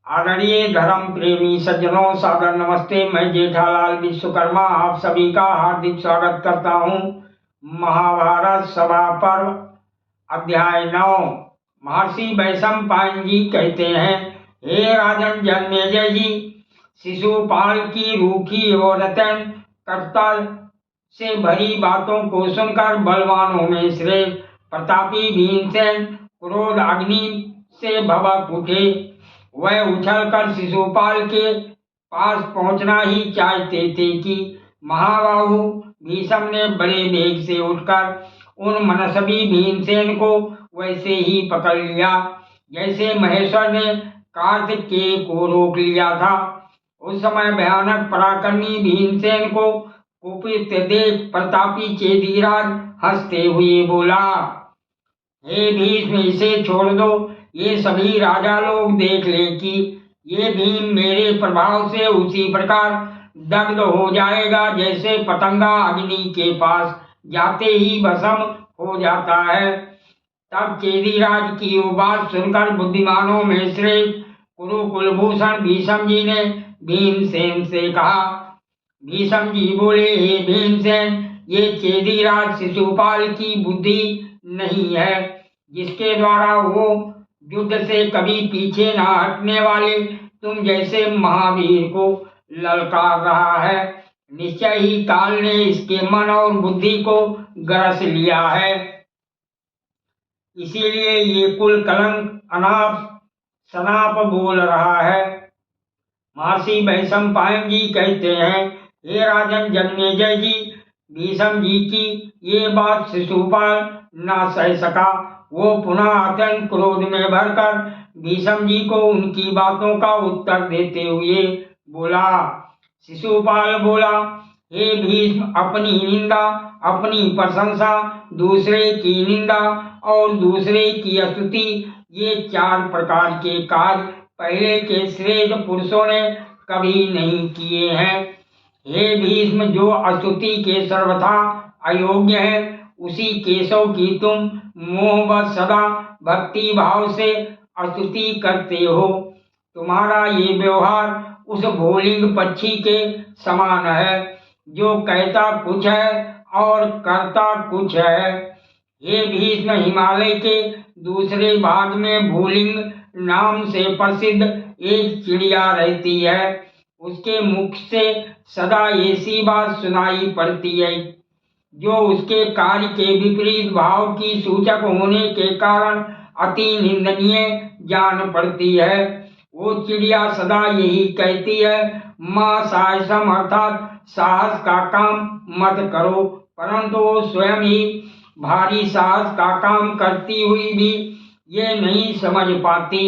आदरणीय धर्म प्रेमी सज्जनों, सादर नमस्ते। मैं जेठालाल विश्वकर्मा आप सभी का हार्दिक स्वागत करता हूं। महाभारत सभा पर्व अध्याय 9। महर्षि वैशंपायन जी कहते हैं, हे राजन जन्मेजय जी, शिशुपाल की रूखी और कटुता से भरी बातों को सुनकर बलवानों में श्रेष्ठ प्रतापी भीमसेन क्रोध अग्नि से भभक उठे। वह उछलकर शिशुपाल के पास पहुंचना ही चाहते थे कि महाबाहु भीष्म ने बड़े वेग से उठकर उन मनस्वी भीमसेन को वैसे ही पकड़ लिया जैसे महेश्वर ने कार्तिकेय को रोक लिया था। उस समय भयानक पराक्रमी भीमसेन को कुपित देख प्रतापी चेदीराज हंसते हुए बोला, हे भीष्म, इसे छोड़ दो। ये सभी राजा लोग देख ले कि ये भीम मेरे प्रभाव से उसी प्रकार दग्ध हो जाएगा जैसे पतंगा अग्नि के पास जाते ही भस्म हो जाता है। तब चेदीराज की वो बात सुनकर बुद्धिमानों में श्रेष्ठ कुरुकुलभूषण भीष्म जी ने भीमसेन से कहा। भीष्म जी बोले, हे भीमसेन, ये चेदीराज शिशुपाल की बुद्धि नहीं है जिसके द्वारा वो युद्ध से कभी पीछे न हटने वाले तुम जैसे महावीर को ललकार रहा है। निश्चय ही काल ने इसके मन और बुद्धि को ग्रस लिया है, इसीलिए ये कुल कलंक अनाप शनाप बोल रहा है। महर्षि वैशंपायन जी कहते हैं, हे राजन जन्मेजय जी, भीष्म जी की ये बात शिशुपाल न सह सका। वो पुनः अत्यंत क्रोध में भरकर भीष्म जी को उनकी बातों का उत्तर देते हुए बोला। शिशुपाल बोला, हे भीष्म, अपनी निंदा, अपनी प्रशंसा, दूसरे की निंदा और दूसरे की स्तुति, ये चार प्रकार के कार्य पहले के श्रेष्ठ पुरुषों ने कभी नहीं किए हैं। हे भीष्म, जो स्तुति के सर्वथा अयोग्य है उसी केशव की तुम मोहवश सदा भक्ति भाव से स्तुति करते हो। तुम्हारा ये व्यवहार उस भोलिंग पक्षी के समान है जो कहता कुछ है और करता कुछ है। हे भीष्म, हिमालय के दूसरे भाग में भूलिंग नाम से प्रसिद्ध एक चिड़िया रहती है। उसके मुख से सदा ऐसी बात सुनाई पड़ती है जो उसके कार्य के विपरीत भाव की सूचक होने के कारण अति निंदनीय जान पड़ती है। वो चिड़िया सदा यही कहती है, मां साहसम अर्थात साहस का काम मत करो, परंतु वो स्वयं ही भारी साहस का काम करती हुई भी ये नहीं समझ पाती।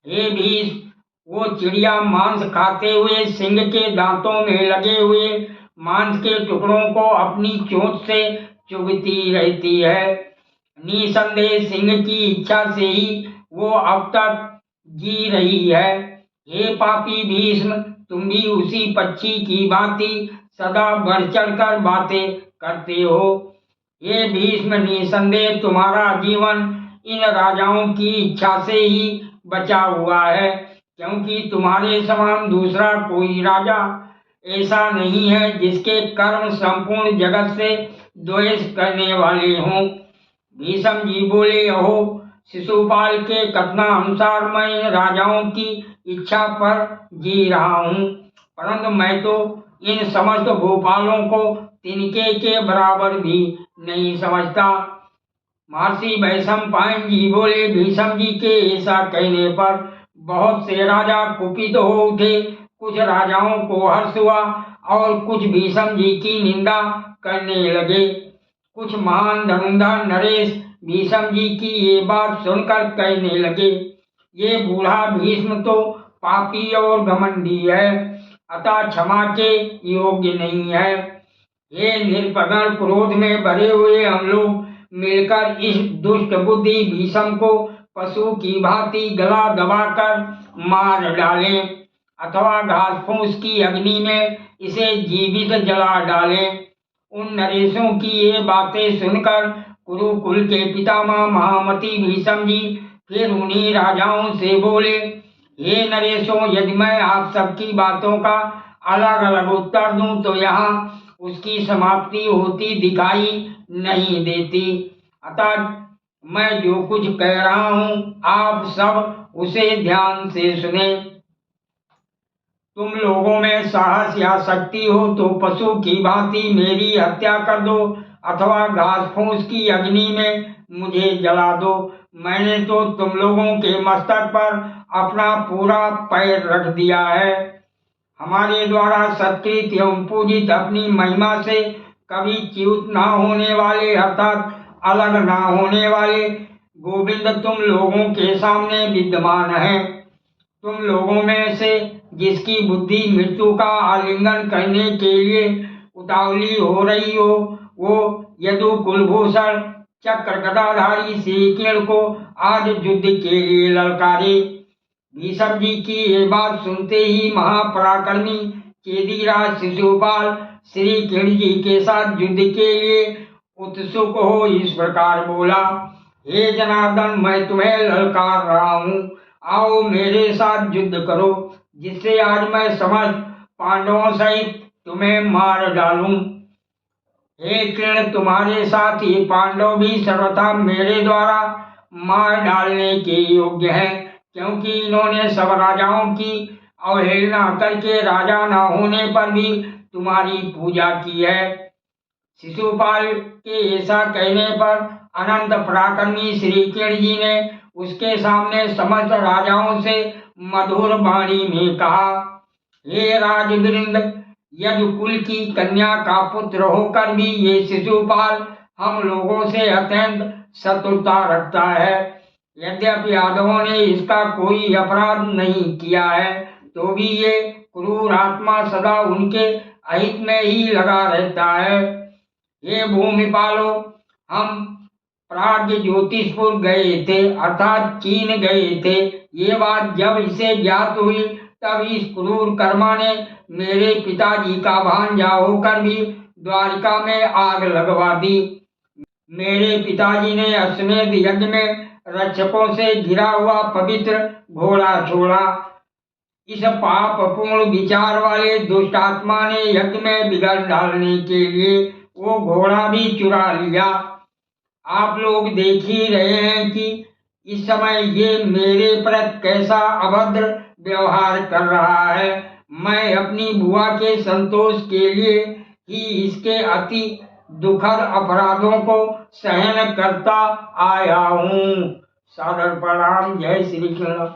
हे भीष्म, वो चिड़िया मांस खाते हुए सिंह के दांतों में लगे हुए मांस के टुकड़ों को अपनी चोंच से चुभती रहती है। निसंदेह सिंह की इच्छा से ही वो अब तक जी रही है। हे पापी भीष्म, तुम भी उसी पक्षी की भांति सदा बढ़ चढ़कर बातें करते हो। हे भीष्म, निसंदेह तुम्हारा जीवन इन राजाओं की इच्छा से ही बचा हुआ है, क्योंकि तुम्हारे समान दूसरा कोई राजा ऐसा नहीं है जिसके कर्म संपूर्ण जगत से द्वेष करने वाले हों। भीष्म जी बोले, अहो शिशुपाल के कथनानुसार मैं राजाओं की इच्छा पर जी रहा हूँ, परंतु मैं तो इन समस्त भूपालों को तिनके के बराबर भी नहीं समझता। महर्षि वैशंपायन जी बोले, भीष्म जी के ऐसा कहने पर बहुत से राजा कुपित हो उठे। कुछ राजाओं को हर्ष हुआ और कुछ भीष्म जी की निंदा करने लगे। कुछ महान धनुर्धर नरेश भीष्म जी की ये बात सुनकर कहने लगे, ये बूढ़ा भीष्म तो पापी और घमंडी है, अतः क्षमा के योग्य नहीं है। ये निरपगण क्रोध में भरे हुए हम लोग मिलकर इस दुष्ट बुद्धि भीष्म को पशु की भांति गला दबाकर मार डालें अथवा घास फूस की अग्नि में इसे जीवित जला डालें। उन नरेशों की ये बातें सुनकर कुरुकुल के पितामह महामती भीष्म जी फिर उन्हीं राजाओं से बोले, हे नरेशों, यदि मैं आप सबकी बातों का अलग अलग उत्तर दूं तो यहाँ उसकी समाप्ति होती दिखाई नहीं देती। अतः मैं जो कुछ कह रहा हूँ आप सब उसे ध्यान से सुने। तुम लोगों में साहस या शक्ति हो तो पशु की भांति मेरी हत्या कर दो अथवा घास फूस की अग्नि में मुझे जला दो। मैंने तो तुम लोगों के मस्तक पर अपना पूरा पैर रख दिया है। हमारे द्वारा सत्कृत एवं पूजित अपनी महिमा से कभी च्युत ना होने वाले अर्थात अलग ना होने वाले गोविंद तुम लोगों के सामने विद्यमान है। तुम लोगों में से जिसकी बुद्धि मृत्यु का आलिंगन करने के लिए उतावली हो रही हो वो यदु कुलभूषण चक्र गदाधारी श्री कृष्ण को आज युद्ध के लिए ललकारे। भीष्म जी की ये बात सुनते ही महापराक्रमी चेदीराज शिशुपाल श्री कृष्ण जी के साथ युद्ध के लिए उत्सुक हो इस प्रकार बोला, हे जनार्दन, मैं तुम्हें ललकार रहा हूँ, आओ मेरे साथ युद्ध करो जिससे आज मैं समस्त पांडवों सहित तुम्हें मार डालूं। हे कृष्ण, तुम्हारे साथ ये पांडव भी सर्वथा मेरे द्वारा मार डालने के योग्य हैं, क्योंकि इन्होंने सब राजाओं की अवहेलना करके राजा न होने पर भी तुम्हारी पूजा की है। शिशुपाल के ऐसा कहने पर अनंत पराक्रमी श्री कृष्ण जी ने उसके सामने समस्त राजाओं से मधुर वाणी में कहा, हे राजवृंद, यदुकुल की कन्या का पुत्र होकर भी ये शिशुपाल हम लोगों से अत्यंत शत्रुता रखता है। यद्यपि यादवों ने इसका कोई अपराध नहीं किया है तो भी ये क्रूर आत्मा सदा उनके अहित में ही लगा रहता है। ये भूमिपालो, हम प्राग ज्योतिषपुर गए थे अर्थात चीन गए थे। ये बात जब इसे ज्ञात हुई तब इस क्रूर कर्मा ने मेरे पिताजी का भांजा होकर भी द्वारिका में आग लगवा दी। मेरे पिताजी ने अश्वमेध यज्ञ में रक्षकों से घिरा हुआ पवित्र घोड़ा छोड़ा। इस पापपूर्ण विचार वाले दुष्ट आत्मा ने यज्ञ में बिगाड़ डालने के लिए वो घोड़ा भी चुरा लिया। आप लोग देख ही रहे हैं कि इस समय ये मेरे प्रति कैसा अभद्र व्यवहार कर रहा है। मैं अपनी बुआ के संतोष के लिए ही इसके अति दुखद अपराधों को सहन करता आया हूँ। सादर प्रणाम। जय श्री कृष्ण।